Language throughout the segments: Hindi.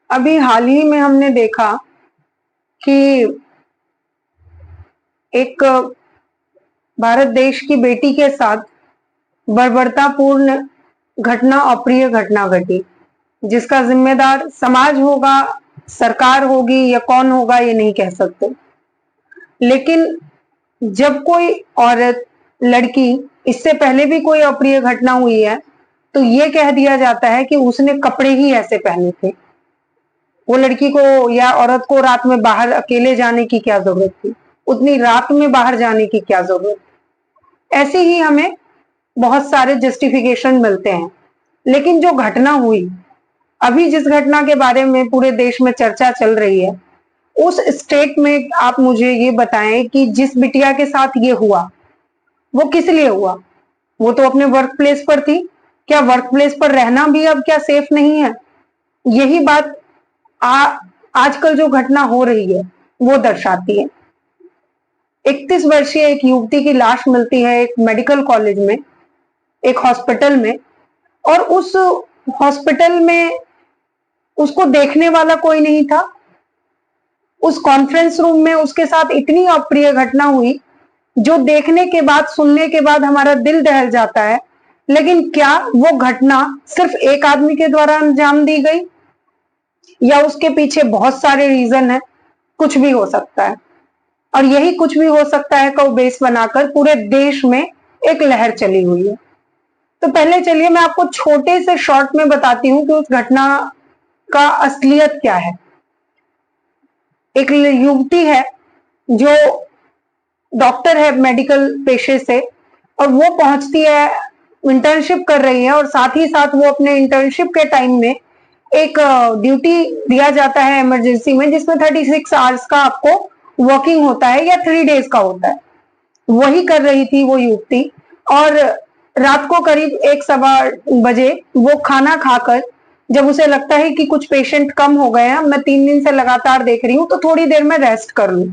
अभी हाल ही में हमने देखा कि एक भारत देश की बेटी के साथ बर्बरतापूर्ण घटना, अप्रिय घटना घटी, जिसका जिम्मेदार समाज होगा, सरकार होगी या कौन होगा ये नहीं कह सकते। लेकिन जब कोई औरत, लड़की, इससे पहले भी कोई अप्रिय घटना हुई है तो ये कह दिया जाता है कि उसने कपड़े ही ऐसे पहने थे। वो लड़की को या औरत को रात में बाहर अकेले जाने की क्या जरूरत थी, उतनी रात में बाहर जाने की क्या जरूरत थी। ऐसे ही हमें बहुत सारे जस्टिफिकेशन मिलते हैं। लेकिन जो घटना हुई, अभी जिस घटना के बारे में पूरे देश में चर्चा चल रही है, उस स्टेट में आप मुझे ये बताएं कि जिस बिटिया के साथ ये हुआ वो किस लिए हुआ। वो तो अपने वर्क प्लेस पर थी। क्या वर्क प्लेस पर रहना भी अब क्या सेफ नहीं है? यही बात आजकल जो घटना हो रही है वो दर्शाती है। 31 वर्षीय एक युवती की लाश मिलती है एक मेडिकल कॉलेज में, एक हॉस्पिटल में, और उस हॉस्पिटल में उसको देखने वाला कोई नहीं था। उस कॉन्फ्रेंस रूम में उसके साथ इतनी अप्रिय घटना हुई जो देखने के बाद, सुनने के बाद हमारा दिल दहल जाता है। लेकिन क्या वो घटना सिर्फ एक आदमी के द्वारा अंजाम दी गई या उसके पीछे बहुत सारे रीजन है? कुछ भी हो सकता है, और यही कुछ भी हो सकता है को बेस बनाकर पूरे देश में एक लहर चली हुई है। तो पहले चलिए मैं आपको छोटे से शॉर्ट में बताती हूँ कि उस घटना का असलियत क्या है। एक युवती है जो डॉक्टर है मेडिकल पेशे से, और वो पहुंचती है, इंटर्नशिप कर रही है, और साथ ही साथ वो अपने इंटर्नशिप के टाइम में एक ड्यूटी दिया जाता है इमरजेंसी में, जिसमें 36 आवर्स का आपको वर्किंग होता है या 3 डेज का होता है। वही कर रही थी वो युवती, और रात को करीब 1-1:15 बजे वो खाना खाकर, जब उसे लगता है कि कुछ पेशेंट कम हो गए हैं, मैं 3 दिन से लगातार देख रही हूँ तो थोड़ी देर में रेस्ट कर लूं,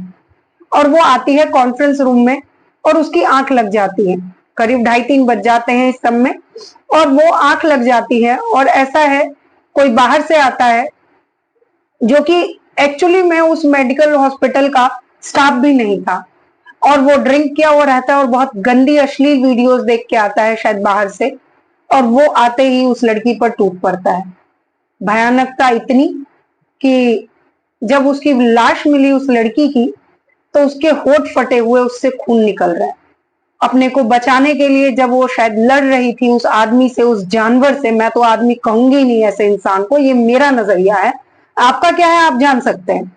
और वो आती है कॉन्फ्रेंस रूम में और उसकी आंख लग जाती है। करीब 2:30-3 बज जाते हैं इस सब में, और वो आंख लग जाती है। और ऐसा है, कोई बाहर से आता है जो कि एक्चुअली में उस मेडिकल हॉस्पिटल का स्टाफ भी नहीं था, और वो ड्रिंक किया हुआ रहता है और बहुत गंदी अश्लील वीडियोस देख के आता है शायद बाहर से, और वो आते ही उस लड़की पर टूट पड़ता है। भयानकता इतनी कि जब उसकी लाश मिली उस लड़की की तो उसके होठ फटे हुए, उससे खून निकल रहा है। अपने को बचाने के लिए जब वो शायद लड़ रही थी उस आदमी से, उस जानवर से, मैं तो आदमी कहूंगी नहीं ऐसे इंसान को, ये मेरा नजरिया है, आपका क्या है आप जान सकते हैं।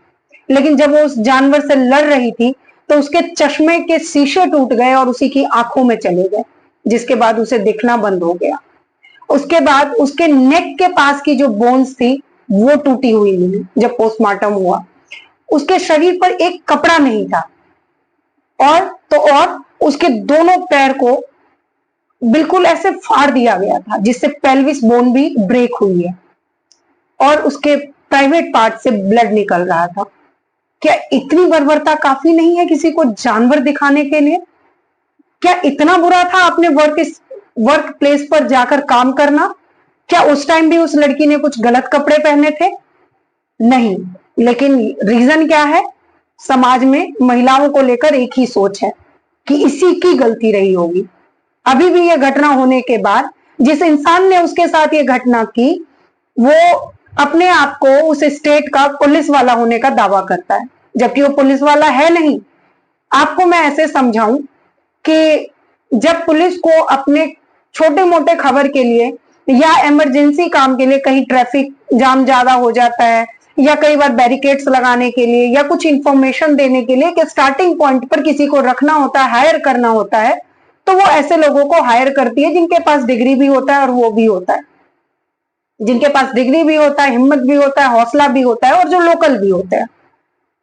लेकिन जब वो उस जानवर से लड़ रही थी तो उसके चश्मे के शीशे टूट गए और उसी की आंखों में चले गए, जिसके बाद उसे दिखना बंद हो गया। उसके बाद उसके नेक के पास की जो बोन्स थी वो टूटी हुई मिली जब पोस्टमार्टम हुआ। उसके शरीर पर एक कपड़ा नहीं था, और उसके दोनों पैर को बिल्कुल ऐसे फाड़ दिया गया था, जिससे पेल्विस बोन भी ब्रेक हुई है, और उसके प्राइवेट पार्ट से ब्लड निकल रहा था। क्या इतनी बर्बरता काफी नहीं है किसी को जानवर दिखाने के लिए? क्या इतना बुरा था अपने वर्क प्लेस पर जाकर काम करना? क्या उस टाइम भी उस लड़की ने कुछ गलत कपड़े पहने थे? नहीं। लेकिन रीजन क्या है? समाज में महिलाओं को लेकर एक ही सोच है कि इसी की गलती रही होगी। अभी भी यह घटना होने के बाद जिस इंसान ने उसके साथ ये घटना की, वो अपने आप को उस स्टेट का पुलिस वाला होने का दावा करता है, जबकि वो पुलिस वाला है नहीं। आपको मैं ऐसे समझाऊं कि जब पुलिस को अपने छोटे मोटे खबर के लिए या इमरजेंसी काम के लिए, कहीं ट्रैफिक जाम ज्यादा हो जाता है, या कई बार बैरिकेड्स लगाने के लिए, या कुछ इंफॉर्मेशन देने के लिए कि स्टार्टिंग पॉइंट पर किसी को रखना होता है, हायर करना होता है, तो वो ऐसे लोगों को हायर करती है जिनके पास डिग्री भी होता है और वो भी होता है, जिनके पास डिग्री भी होता है, हिम्मत भी होता है, हौसला भी होता है, और जो लोकल भी होता है।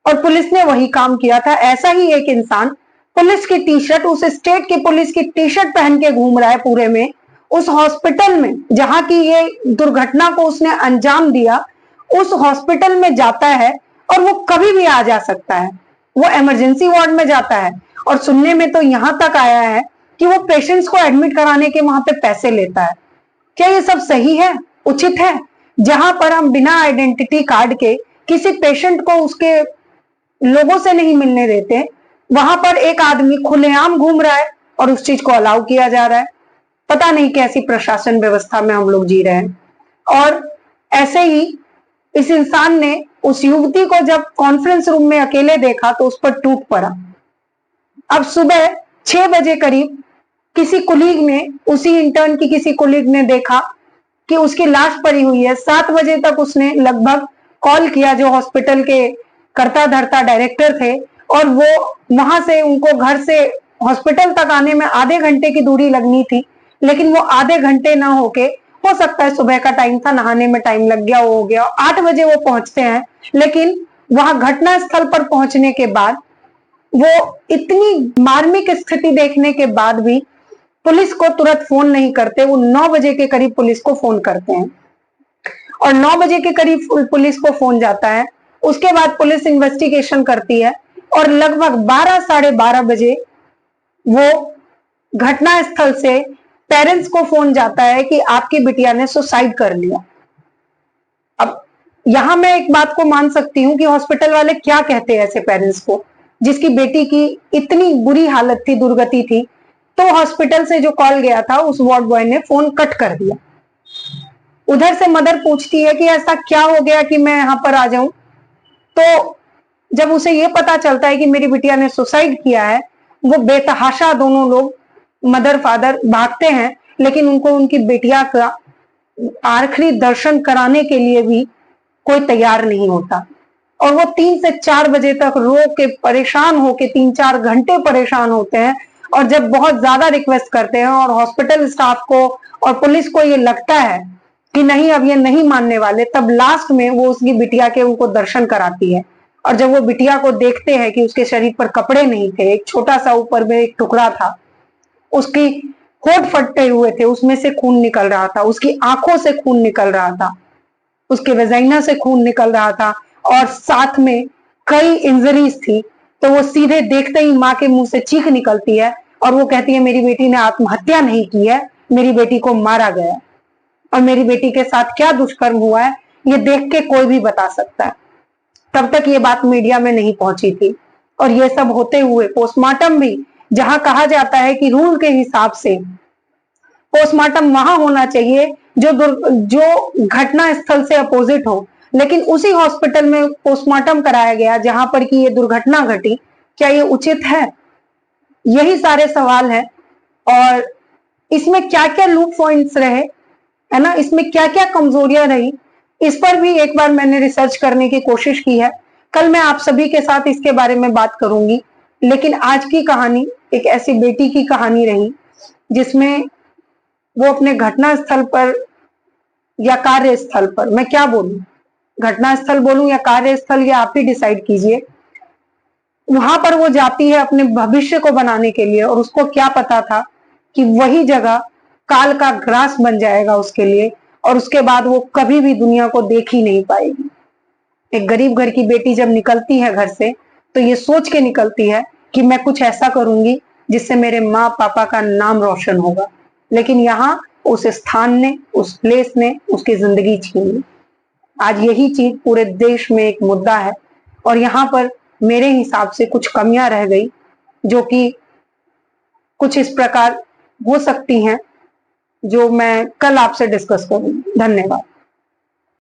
और पुलिस ने वही काम किया था। ऐसा ही एक इंसान पुलिस की टी शर्ट, उस स्टेट की पुलिस की टी शर्ट पहन के घूम रहा है पूरे में, उस हॉस्पिटल में जहां की ये दुर्घटना को उसने अंजाम दिया, उस हॉस्पिटल में जाता है, और वो कभी भी आ जा सकता है। वो इमरजेंसी वार्ड में जाता है, और सुनने में तो यहां तक आया है कि वो पेशेंट्स को एडमिट कराने के वहां पे पैसे लेता है। क्या ये सब सही है, उचित है? जहां पर हम बिना आइडेंटिटी कार्ड के किसी पेशेंट को उसके लोगों से नहीं मिलने देते, वहां पर एक आदमी खुलेआम घूम रहा है और उस चीज को अलाउ किया जा रहा है। पता नहीं कैसी प्रशासन व्यवस्था में हम लोग जी रहे हैं। और ऐसे ही इस इंसान ने उस युवती को जब कॉन्फ्रेंस रूम में अकेले देखा तो उस पर टूट पड़ा। अब सुबह 6 बजे करीब किसी कुलीग ने, उसी इंटर्न की किसी कुलीग ने देखा कि उसकी लाश पड़ी हुई है। 7 बजे तक उसने लगभग कॉल किया जो हॉस्पिटल के कर्ता धर्ता डायरेक्टर थे, और वो वहां से, उनको घर से हॉस्पिटल तक आने में आधे घंटे की दूरी लगनी थी, लेकिन वो आधे घंटे ना होके, हो सकता है सुबह का टाइम था, नहाने में टाइम लग गया, हो गया, 8 बजे वो पहुंचते हैं। लेकिन वहां घटना स्थल पर पहुंचने के बाद वो इतनी मार्मिक स्थिति देखने के बाद भी पुलिस को तुरंत फोन नहीं करते। वो 9 बजे के करीब पुलिस को फोन करते हैं, और 9 बजे के करीब पुलिस को फोन जाता है। उसके बाद पुलिस इन्वेस्टिगेशन करती है, और लगभग 12 साढ़े 12 बजे वो घटना स्थल से पेरेंट्स को फोन जाता है कि आपकी बिटिया ने सुसाइड कर लिया। अब यहां मैं एक बात को मान सकती हूं कि हॉस्पिटल वाले क्या कहते हैं ऐसे पेरेंट्स को, जिसकी बेटी की इतनी बुरी हालत थी, दुर्गति थी। तो हॉस्पिटल से जो कॉल गया था, उस वार्ड बॉय ने फोन कट कर दिया। उधर से मदर पूछती है कि ऐसा क्या हो गया कि मैं यहां पर आ जाऊं। तो जब उसे ये पता चलता है कि मेरी बिटिया ने सुसाइड किया है, वो बेतहाशा दोनों लोग, मदर फादर, भागते हैं, लेकिन उनको उनकी बिटिया का आखिरी दर्शन कराने के लिए भी कोई तैयार नहीं होता। और वो 3 से 4 बजे तक रो के परेशान होके 3-4 घंटे परेशान होते हैं। और जब बहुत ज्यादा रिक्वेस्ट करते हैं और हॉस्पिटल स्टाफ को और पुलिस को ये लगता है कि नहीं, अब ये नहीं मानने वाले, तब लास्ट में वो उसकी बिटिया के उनको दर्शन कराती है। और जब वो बिटिया को देखते हैं कि उसके शरीर पर कपड़े नहीं थे, एक छोटा सा ऊपर में एक टुकड़ा था, उसकी होठ फटे हुए थे, उसमें से खून निकल रहा था, उसकी आंखों से खून निकल रहा था, उसके वेजाइना से खून निकल रहा था, और साथ में कई इंजरीज थी। तो वो सीधे देखते ही माँ के मुंह से चीख निकलती है, और वो कहती है मेरी बेटी ने आत्महत्या नहीं की है, मेरी बेटी को मारा गया है। और मेरी बेटी के साथ क्या दुष्कर्म हुआ है, ये देख के कोई भी बता सकता है। तब तक ये बात मीडिया में नहीं पहुंची थी। और ये सब होते हुए पोस्टमार्टम भी, जहां कहा जाता है कि रूल के हिसाब से पोस्टमार्टम वहां होना चाहिए जो घटना स्थल से अपोजिट हो, लेकिन उसी हॉस्पिटल में पोस्टमार्टम कराया गया जहां पर कि ये दुर्घटना घटी। क्या ये उचित है? यही सारे सवाल हैं। और इसमें क्या क्या लूप पॉइंट्स रहे, है ना, इसमें क्या क्या कमजोरियां रही, इस पर भी एक बार मैंने रिसर्च करने की कोशिश की है। कल मैं आप सभी के साथ इसके बारे में बात करूंगी। लेकिन आज की कहानी एक ऐसी बेटी की कहानी रही जिसमें वो अपने घटना स्थल पर या कार्य स्थल पर, मैं क्या बोलूं, घटना स्थल बोलूं या कार्य स्थल, ये आप ही डिसाइड कीजिए, वहां पर वो जाती है अपने भविष्य को बनाने के लिए। और उसको क्या पता था कि वही जगह काल का ग्रास बन जाएगा उसके लिए, और उसके बाद वो कभी भी दुनिया को देख ही नहीं पाएगी। एक गरीब घर की बेटी जब निकलती है घर से, तो ये सोच के निकलती है कि मैं कुछ ऐसा करूंगी जिससे मेरे माँ पापा का नाम रोशन होगा। लेकिन यहाँ उस स्थान ने, उस प्लेस ने उसकी जिंदगी छीन ली। आज यही चीज पूरे देश में एक मुद्दा है, और यहाँ पर मेरे हिसाब से कुछ कमियां रह गई जो कि कुछ इस प्रकार हो सकती हैं, जो मैं कल आपसे डिस्कस करूंगी। धन्यवाद।